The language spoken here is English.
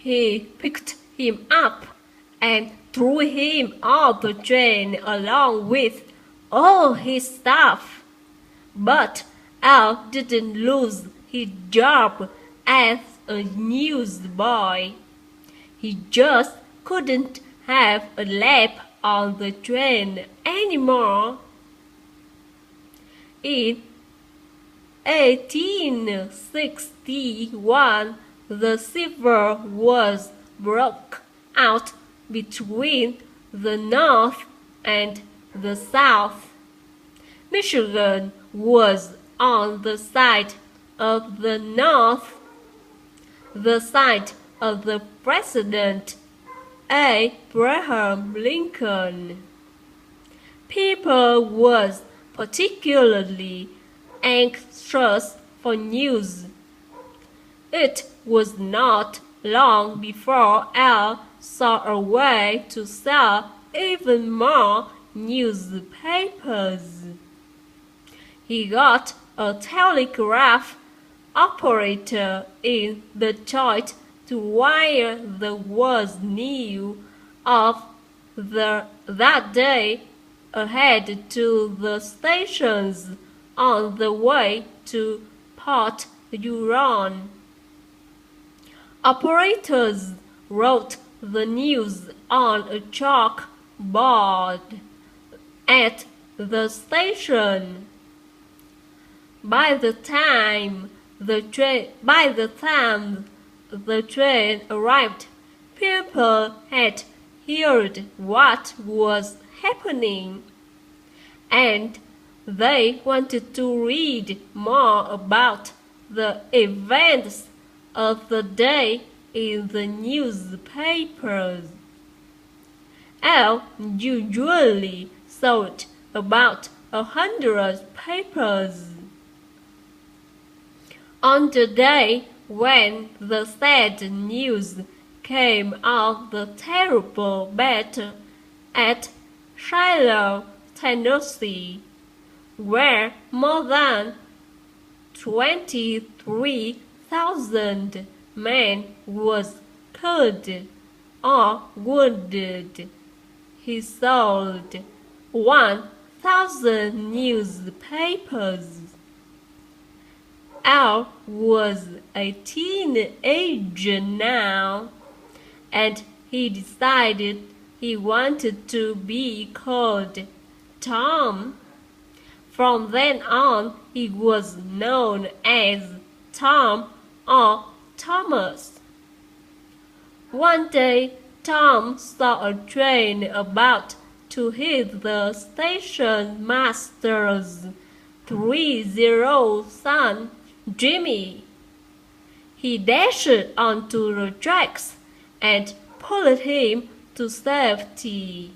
He picked him up and threw him off the train along with all his stuff. But Al didn't lose his job as a newsboy. He just couldn't have a lap on the train anymore. In 1861, the Civil War broke out between the North and the South. Michigan was on the side of the North, the side of the President Abraham Lincoln. People was particularly anxious for news. It was not long before Al saw a way to sell even more newspapers. He got a telegraph operator in Detroit to wire the world's news of that day ahead to the stations on the way to Port Huron. Operators wrote the news on a chalkboard at the station. By the time the train arrived, people had heard what was happening, and they wanted to read more about the events of the day in the newspapers. Al usually sold about 100 papers. On the day when the sad news came of the terrible battle at Shiloh, Tennessee, where more than 23,000 men was killed or wounded, he sold 1,000 newspapers. Al was a teenager now, and he decided he wanted to be called Tom. From then on, he was known as Tom or Thomas. One day, Tom saw a train about to hit the station master's 3-year-old son, Jimmy. He dashed onto the tracks and pulled him to safety.